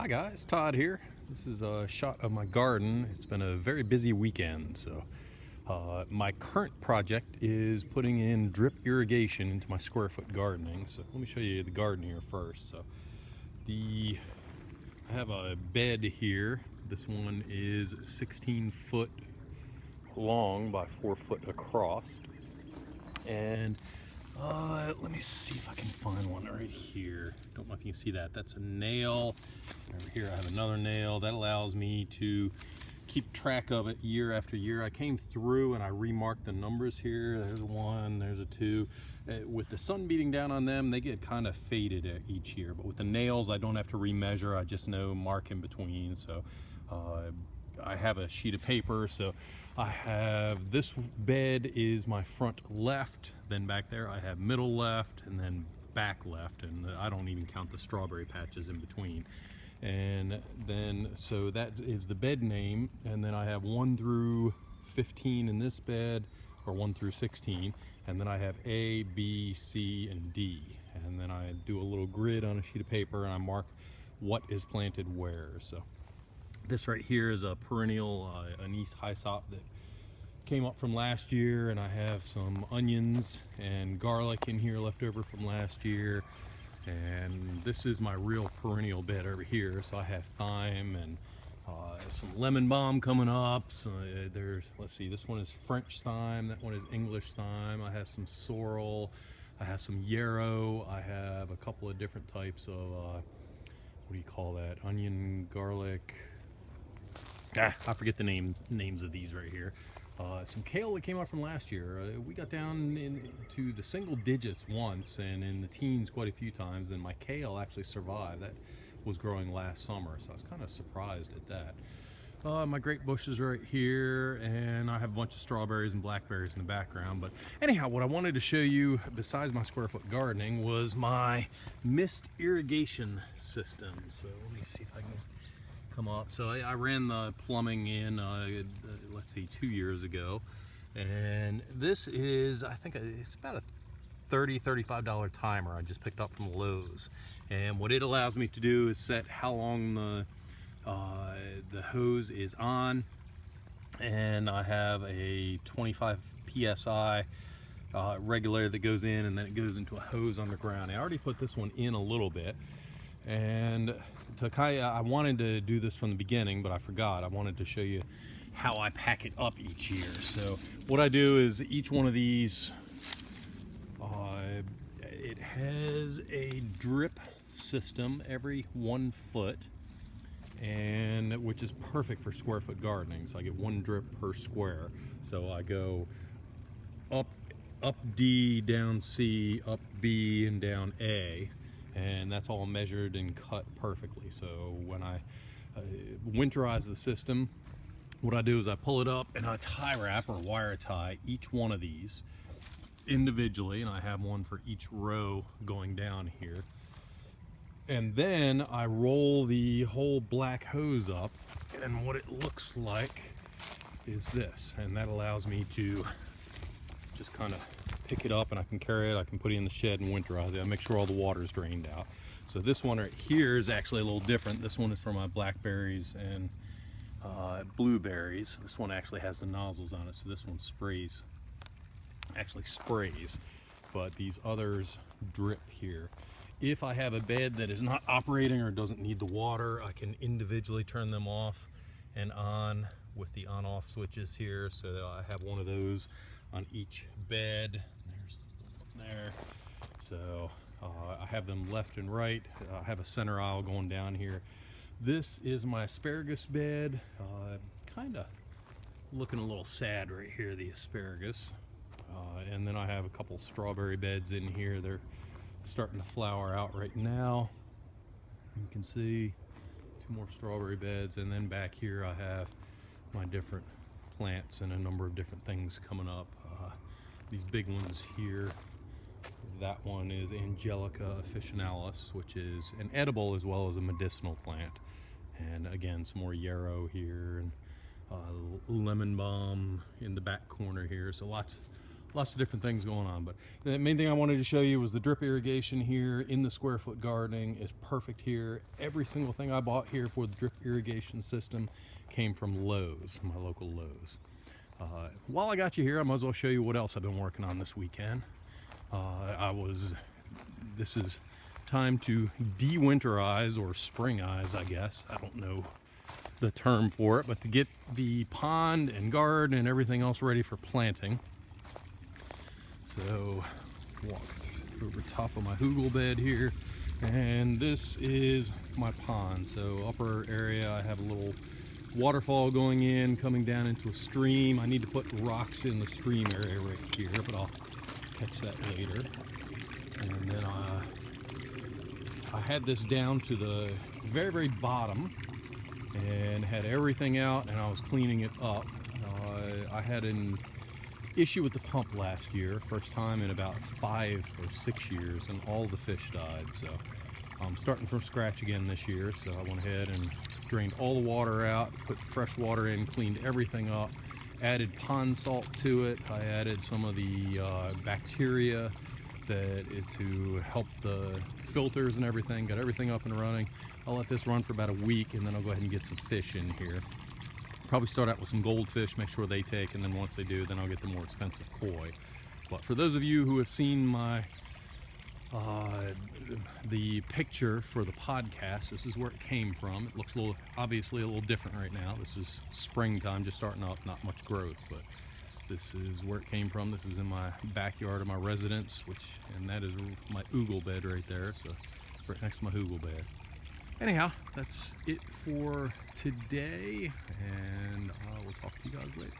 Hi guys, Todd here. This is a shot of my garden. It's been a very busy weekend, so my current project is putting in drip irrigation into my square foot gardening. So let me show you the garden here first. I have a bed here. This one is 16 foot long by 4 foot across, and let me see if I can find one right here. Don't know if you can see that. That's a nail. Over here I have another nail. That allows me to keep track of it year after year. I came through and I remarked the numbers here. There's a 1, there's a 2. With the sun beating down on them, they get kind of faded each year. But with the nails, I don't have to remeasure. I just know mark in between. So I have a sheet of paper. So I have this bed is my front left, then back there I have middle left, and then back left, and I don't even count the strawberry patches in between. And then so that is the bed name, and then I have 1 through 15 in this bed, or 1 through 16, and then I have A, B, C, and D, and then I do a little grid on a sheet of paper and I mark what is planted where. So this right here is a perennial anise hyssop that came up from last year, and I have some onions and garlic in here left over from last year. And this is my real perennial bed over here. So I have thyme and some lemon balm coming up. So let's see, this one is French thyme, that one is English thyme. I have some sorrel, I have some yarrow, I have a couple of different types of what do you call that, onion, garlic, I forget the names of these right here. Some kale that came out from last year. We got down into the single digits once, and in the teens quite a few times, and my kale actually survived. That was growing last summer, so I was kind of surprised at that. My grape bushes right here, and I have a bunch of strawberries and blackberries in the background. But anyhow, what I wanted to show you, besides my square foot gardening, was my mist irrigation system. So let me see if I can come up. So I ran the plumbing in, let's see, 2 years ago, and this is, I think it's about a $35 timer I just picked up from Lowe's, and what it allows me to do is set how long the hose is on, and I have a 25 psi regulator that goes in, and then it goes into a hose underground. I already put this one in a little bit, and I wanted to do this from the beginning, but I forgot. I wanted to show you how I pack it up each year. So what I do is each one of these, it has a drip system every 1 foot, and which is perfect for square foot gardening. So I get 1 drip per square. So I go up D, down C, up B, and down A. And that's all measured and cut perfectly. So when I winterize the system, what I do is I pull it up and I tie wrap or wire tie each one of these individually, and I have one for each row going down here. And then I roll the whole black hose up, and what it looks like is this, and that allows me to just kind of pick it up, and I can carry it, I can put it in the shed and winterize it. I make sure all the water is drained out. So this one right here is actually a little different. This one is for my blackberries and blueberries. This one actually has the nozzles on it, so this one actually sprays, but these others drip here. If I have a bed that is not operating or doesn't need the water, I can individually turn them off and on with the on-off switches here. So I have one of those on each bed. There. So I have them left and right. I have a center aisle going down here. This is my asparagus bed. Kind of looking a little sad right here, the asparagus. And then I have a couple strawberry beds in here. They're starting to flower out right now. You can see 2 more strawberry beds, and then back here I have my different plants and a number of different things coming up. These big ones here, that one is Angelica officinalis, which is an edible as well as a medicinal plant. And again, some more yarrow here, and lemon balm in the back corner here. So lots lots of different things going on. But the main thing I wanted to show you was the drip irrigation here in the square foot gardening is perfect here. Every single thing I bought here for the drip irrigation system came from Lowe's, my local Lowe's. While I got you here, I might as well show you what else I've been working on this weekend. This is time to de-winterize, or springize, I guess. I don't know the term for it, but to get the pond and garden and everything else ready for planting. So walk over top of my hugel bed here, and this is my pond. So upper area, I have a little waterfall going in, coming down into a stream. I need to put rocks in the stream area right here, but I'll catch that later. And then I had this down to the very, very bottom and had everything out, and I was cleaning it up. I had an issue with the pump last year, first time in about 5 or 6 years, and all the fish died. So I'm starting from scratch again this year. So I went ahead and drained all the water out, put fresh water in, cleaned everything up, added pond salt to it. I added some of the bacteria to help the filters and everything, got everything up and running. I'll let this run for about a week, and then I'll go ahead and get some fish in here. Probably start out with some goldfish, make sure they take, and then once they do, then I'll get the more expensive koi. But for those of you who have seen my the picture for the podcast, this is where it came from. It looks obviously a little different right now. This is springtime, just starting up, not much growth, but this is where it came from. This is in my backyard of my residence, and that is my hugel bed right there. So right next to my hugel bed. Anyhow, that's it for today, and I will talk to you guys later.